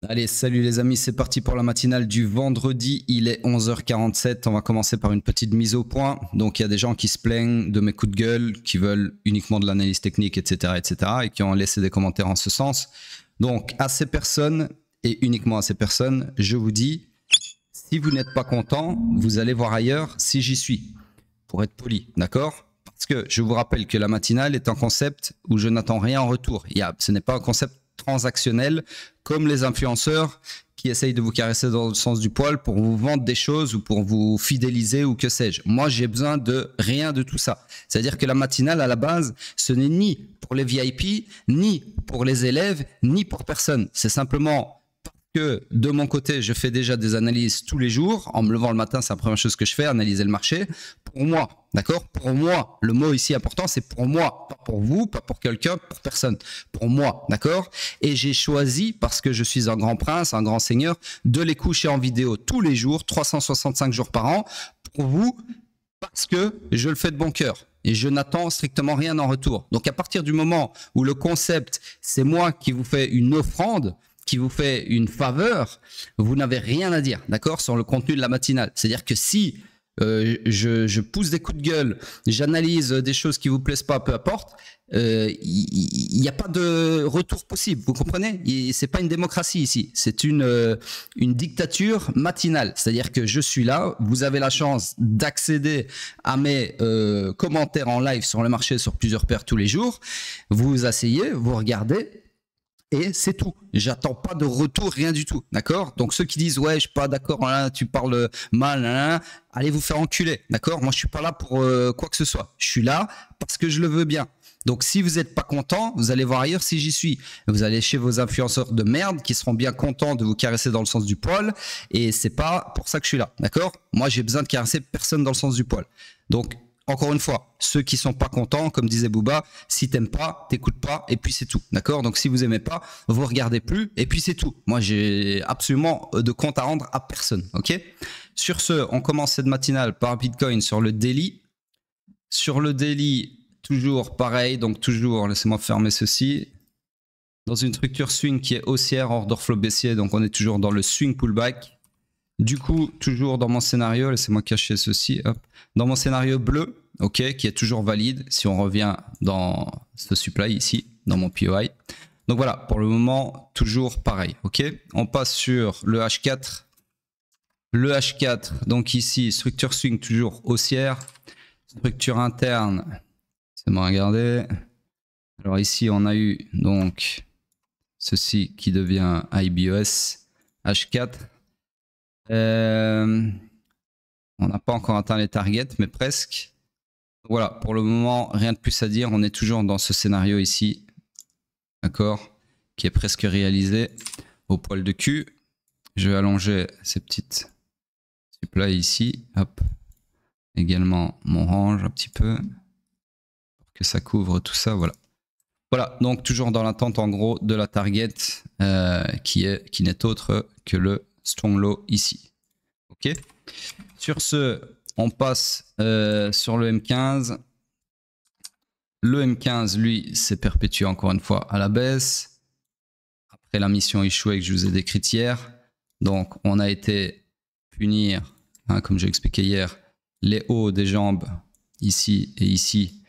Allez, salut les amis, c'est parti pour la matinale du vendredi, il est 11h47, on va commencer par une petite mise au point. Donc il y a des gens qui se plaignent de mes coups de gueule, qui veulent uniquement de l'analyse technique, etc., et qui ont laissé des commentaires en ce sens. Donc à ces personnes, et uniquement à ces personnes, je vous dis, si vous n'êtes pas content, vous allez voir ailleurs si j'y suis, pour être poli, d'accord ? Parce que je vous rappelle que la matinale est un concept où je n'attends rien en retour. Ce n'est pas un concept transactionnel comme les influenceurs qui essayent de vous caresser dans le sens du poil pour vous vendre des choses ou pour vous fidéliser ou que sais-je. Moi, j'ai besoin de rien de tout ça. C'est-à-dire que la matinale, à la base, ce n'est ni pour les VIP, ni pour les élèves, ni pour personne. C'est simplement que de mon côté, je fais déjà des analyses tous les jours. En me levant le matin, c'est la première chose que je fais, analyser le marché. Pour moi, d'accord ? Pour moi, le mot ici important, c'est pour moi, pas pour vous, pas pour quelqu'un, pour personne. Pour moi, d'accord ? Et j'ai choisi, parce que je suis un grand prince, un grand seigneur, de les coucher en vidéo tous les jours, 365 jours par an, pour vous, parce que je le fais de bon cœur. Et je n'attends strictement rien en retour. Donc à partir du moment où le concept, c'est moi qui vous fais une offrande, qui vous fait une faveur, vous n'avez rien à dire, d'accord, sur le contenu de la matinale. C'est-à-dire que si je pousse des coups de gueule, j'analyse des choses qui vous plaisent pas, peu importe, il n'y a pas de retour possible, vous comprenez ? C'est pas une démocratie ici, c'est une dictature matinale. C'est-à-dire que je suis là, vous avez la chance d'accéder à mes commentaires en live sur le marché sur plusieurs paires tous les jours. Vous vous asseyez, vous regardez. Et c'est tout. J'attends pas de retour, rien du tout. D'accord ? Donc ceux qui disent ouais, je suis pas d'accord, hein, tu parles mal, hein, allez vous faire enculer. D'accord ? Moi je suis pas là pour quoi que ce soit. Je suis là parce que je le veux bien. Donc si vous n'êtes pas content, vous allez voir ailleurs si j'y suis. Vous allez chez vos influenceurs de merde qui seront bien contents de vous caresser dans le sens du poil. Et c'est pas pour ça que je suis là. D'accord ? Moi j'ai besoin de caresser personne dans le sens du poil. Donc encore une fois, ceux qui sont pas contents, comme disait Booba, si t'aimes pas, t'écoutes pas, et puis c'est tout, d'accord ? Donc si vous aimez pas, vous regardez plus, et puis c'est tout. Moi, j'ai absolument de compte à rendre à personne, ok ? Sur ce, on commence cette matinale par Bitcoin sur le daily. Sur le daily, toujours pareil, donc toujours, laissez-moi fermer ceci. Dans une structure swing qui est haussière, order flow baissier, donc on est toujours dans le swing pullback. Du coup, toujours dans mon scénario, laissez-moi cacher ceci, hop. Dans mon scénario bleu, ok, qui est toujours valide, si on revient dans ce supply ici, dans mon POI. Donc voilà, pour le moment, toujours pareil, ok. On passe sur le H4. Le H4, donc ici, structure swing toujours haussière. Structure interne, laissez-moi regarder. Alors ici, on a eu donc ceci qui devient IBOS H4. On n'a pas encore atteint les targets, mais presque. Voilà, pour le moment, rien de plus à dire. On est toujours dans ce scénario ici, d'accord, qui est presque réalisé au poil de cul. Je vais allonger ces petites supplies ici. Hop. Également mon range un petit peu pour que ça couvre tout ça. Voilà. Voilà, donc toujours dans l'attente en gros de la target qui n'est autre que le strong low ici. Ok. Sur ce, on passe sur le M15. Le M15, lui, s'est perpétué encore une fois à la baisse. Après la mission échouée que je vous ai décrite hier. Donc, on a été punir, hein, comme j'ai expliqué hier, les hauts des jambes ici et ici,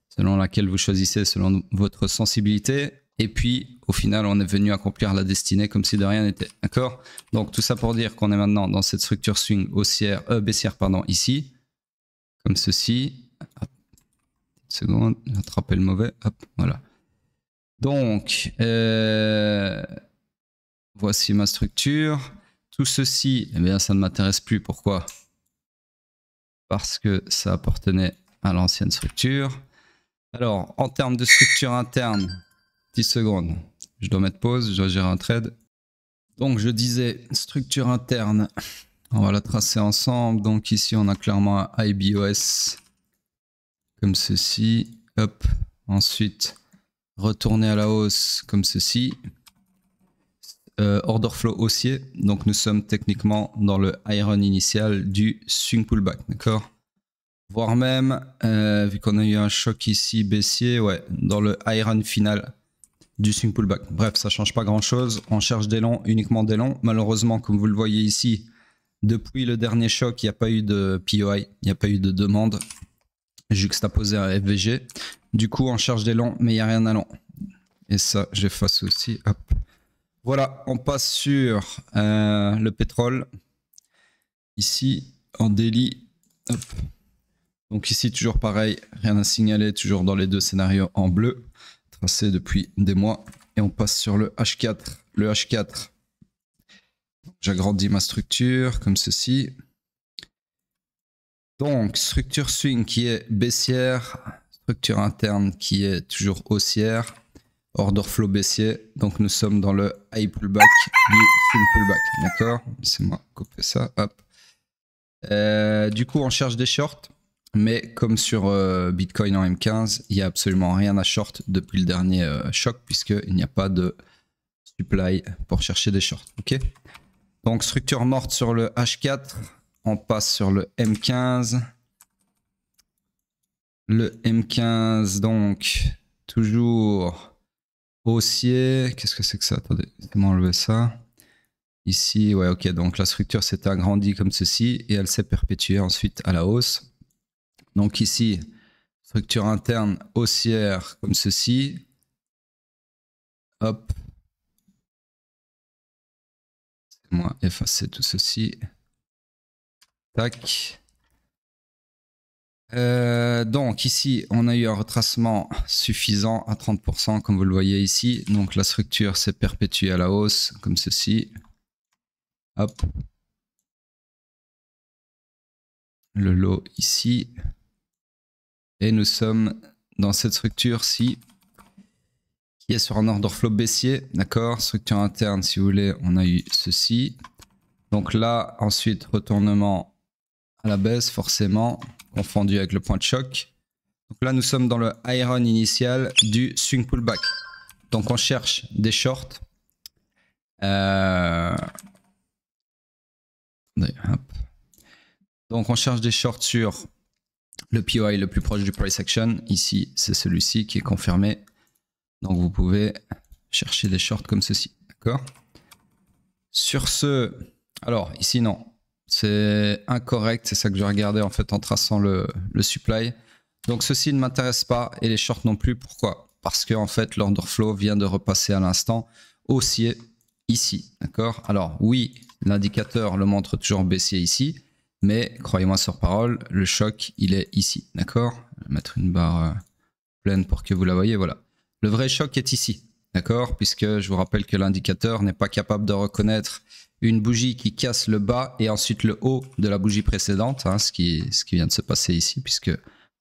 selon laquelle vous choisissez, selon votre sensibilité. Et puis, au final, on est venu accomplir la destinée comme si de rien n'était. D'accord ? Donc, tout ça pour dire qu'on est maintenant dans cette structure swing haussière, baissière, pardon, ici. Comme ceci. Hop. Une seconde, attraper le mauvais. Hop, voilà. Donc, voici ma structure. Tout ceci, eh bien, ça ne m'intéresse plus. Pourquoi ? Parce que ça appartenait à l'ancienne structure. Alors, en termes de structure interne, 10 secondes, je dois mettre pause, je dois gérer un trade. Donc, je disais structure interne, on va la tracer ensemble. Donc, ici, on a clairement un IBOS comme ceci. Hop. Ensuite, retourner à la hausse comme ceci. Order flow haussier. Donc, nous sommes techniquement dans le high run initial du swing pullback. D'accord ? Voire même, vu qu'on a eu un choc ici baissier, ouais, dans le high run final du swing pullback. Bref, ça change pas grand chose. On cherche des longs, uniquement des longs. Malheureusement, comme vous le voyez ici, depuis le dernier choc, il n'y a pas eu de POI, il n'y a pas eu de demande juxtaposée à FVG. Du coup, on cherche des longs, mais il n'y a rien à long. Et ça, j'efface aussi. Hop. Voilà, on passe sur le pétrole. Ici, en daily. Hop. Donc ici, toujours pareil, rien à signaler, toujours dans les deux scénarios en bleu, tracé depuis des mois. Et on passe sur le H4. Le H4, j'agrandis ma structure comme ceci. Donc, structure swing qui est baissière, structure interne qui est toujours haussière, order flow baissier. Donc, nous sommes dans le high pullback du swing pullback. D'accord? Laissez-moi couper ça. Hop. Du coup, on cherche des shorts. Mais comme sur Bitcoin en M15, il n'y a absolument rien à short depuis le dernier choc, puisqu'il n'y a pas de supply pour chercher des shorts. Okay, donc, structure morte sur le H4. On passe sur le M15. Le M15, donc, toujours haussier. Qu'est-ce que c'est que ça? Attendez, laissez-moi enlever ça. Ici, ouais, ok. Donc, la structure s'était agrandie comme ceci et elle s'est perpétuée ensuite à la hausse. Donc, ici, structure interne haussière comme ceci. Hop. Laissez-moi effacer tout ceci. Tac. Donc ici, on a eu un retracement suffisant à 30%, comme vous le voyez ici. Donc la structure s'est perpétuée à la hausse, comme ceci. Hop. Le lot ici. Et nous sommes dans cette structure-ci, qui est sur un order flow baissier. D'accord. Structure interne, si vous voulez, on a eu ceci. Donc là, ensuite, retournement à la baisse, forcément, confondu avec le point de choc. Donc là, nous sommes dans le high run initial du swing pullback. Donc on cherche des shorts. Donc on cherche des shorts sur le POI le plus proche du price action. Ici, c'est celui-ci qui est confirmé. Donc vous pouvez chercher des shorts comme ceci. D'accord. Sur ce, alors ici non. C'est incorrect, c'est ça que je regardais en fait en traçant le supply. Donc ceci ne m'intéresse pas et les shorts non plus. Pourquoi? Parce que en fait l'order flow vient de repasser à l'instant haussier ici. D'accord? Alors oui, l'indicateur le montre toujours baissier ici, mais croyez-moi sur parole, le choc il est ici. D'accord? Je vais mettre une barre pleine pour que vous la voyez. Voilà. Le vrai choc est ici. D'accord? Puisque je vous rappelle que l'indicateur n'est pas capable de reconnaître une bougie qui casse le bas et ensuite le haut de la bougie précédente, hein, ce qui vient de se passer ici, puisque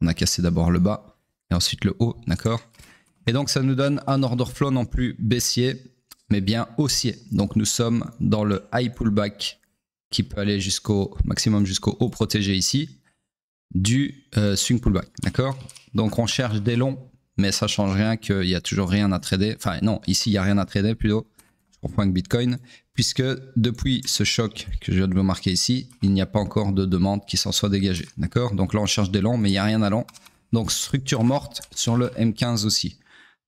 on a cassé d'abord le bas et ensuite le haut, d'accord? Et donc ça nous donne un order flow non plus baissier, mais bien haussier. Donc nous sommes dans le high pullback qui peut aller jusqu'au maximum jusqu'au haut protégé ici du swing pullback, d'accord? Donc on cherche des longs, mais ça change rien qu'il y a toujours rien à trader. Enfin non, ici il n'y a rien à trader plutôt. Je comprends avec Bitcoin, puisque depuis ce choc que je viens de vous marquer ici, il n'y a pas encore de demande qui s'en soit dégagée. D'accord? Donc là, on cherche des longs, mais il n'y a rien à long. Donc structure morte sur le M15 aussi.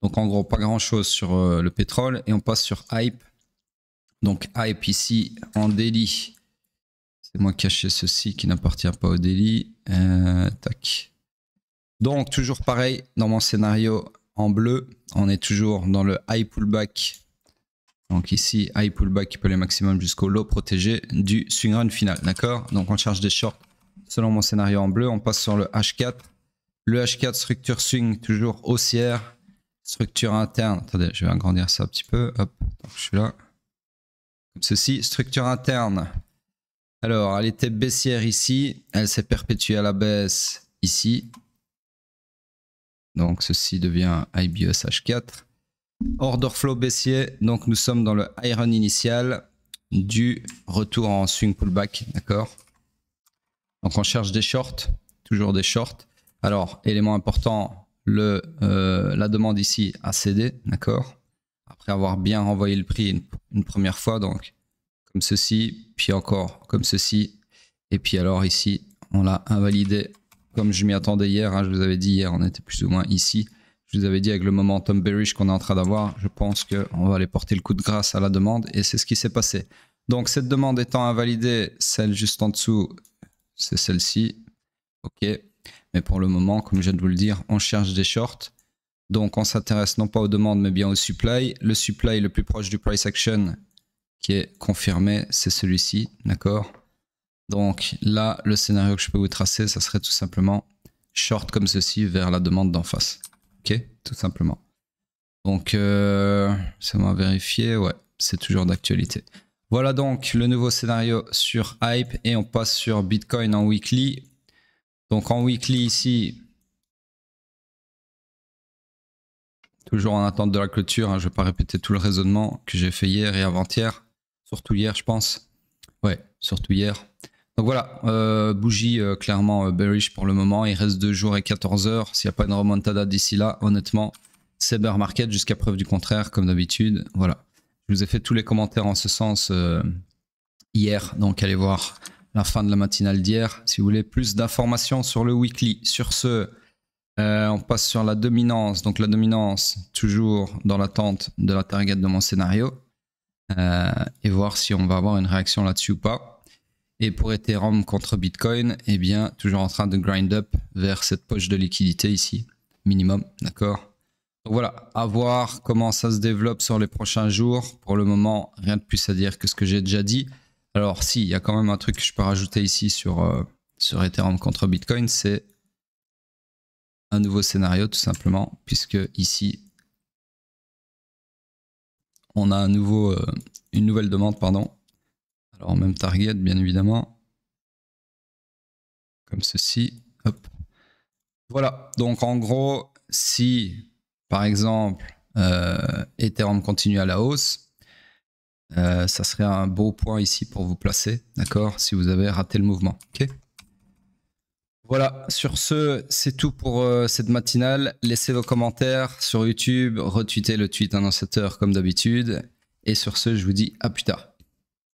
Donc en gros, pas grand-chose sur le pétrole. Et on passe sur Hype. Donc Hype ici en daily. C'est moi cacher ceci qui n'appartient pas au daily. Tac. Donc toujours pareil, dans mon scénario en bleu, on est toujours dans le high pullback. Donc ici, high pullback qui peut aller maximum jusqu'au low protégé du swing run final. D'accord? Donc on cherche des shorts selon mon scénario en bleu. On passe sur le H4. Le H4, structure swing toujours haussière. Structure interne. Attendez, je vais agrandir ça un petit peu. Hop, donc je suis là. Comme ceci. Structure interne. Alors, elle était baissière ici. Elle s'est perpétuée à la baisse ici. Donc ceci devient IBS H4. Order flow baissier, donc nous sommes dans le high run initial du retour en swing pullback, d'accord? Donc on cherche des shorts, toujours des shorts. Alors, élément important, la demande ici a cédé, d'accord? Après avoir bien renvoyé le prix une première fois, donc comme ceci, puis encore comme ceci. Et puis alors ici, on l'a invalidé comme je m'y attendais hier, hein, je vous avais dit hier, on était plus ou moins ici. Je vous avais dit avec le momentum bearish qu'on est en train d'avoir, je pense qu'on va aller porter le coup de grâce à la demande et c'est ce qui s'est passé. Donc cette demande étant invalidée, celle juste en dessous, c'est celle-ci. Ok, mais pour le moment, comme je viens de vous le dire, on cherche des shorts. Donc on s'intéresse non pas aux demandes mais bien au supply. Le supply le plus proche du price action qui est confirmé, c'est celui-ci, d'accord? Donc là, le scénario que je peux vous tracer, ça serait tout simplement short comme ceci vers la demande d'en face. Ok, tout simplement. Donc ça m'a vérifié, ouais, c'est toujours d'actualité. Voilà donc le nouveau scénario sur Hype et on passe sur Bitcoin en weekly. Donc en weekly ici, toujours en attente de la clôture, hein, je ne vais pas répéter tout le raisonnement que j'ai fait hier et avant-hier, surtout hier je pense. Ouais, surtout hier. Donc voilà, bougie clairement bearish pour le moment, il reste 2 jours et 14 heures. S'il n'y a pas une remontada d'ici là, honnêtement, c'est bear market jusqu'à preuve du contraire comme d'habitude. Voilà, je vous ai fait tous les commentaires en ce sens hier, donc allez voir la fin de la matinale d'hier si vous voulez plus d'informations sur le weekly. Sur ce, on passe sur la dominance. Donc la dominance, toujours dans l'attente de la target de mon scénario. Et voir si on va avoir une réaction là-dessus ou pas. Et pour Ethereum contre Bitcoin, eh bien, toujours en train de grind up vers cette poche de liquidité ici, minimum, d'accord? Donc voilà, à voir comment ça se développe sur les prochains jours. Pour le moment, rien de plus à dire que ce que j'ai déjà dit. Alors si, il y a quand même un truc que je peux rajouter ici sur Ethereum contre Bitcoin, c'est un nouveau scénario tout simplement, puisque ici, on a une nouvelle demande, pardon. Alors même target, bien évidemment, comme ceci. Hop. Voilà, donc en gros, si par exemple Ethereum continue à la hausse, ça serait un beau point ici pour vous placer, d'accord, si vous avez raté le mouvement. Ok. Voilà, sur ce, c'est tout pour cette matinale. Laissez vos commentaires sur YouTube, retweetez le tweet annonciateur comme d'habitude. Et sur ce, je vous dis à plus tard.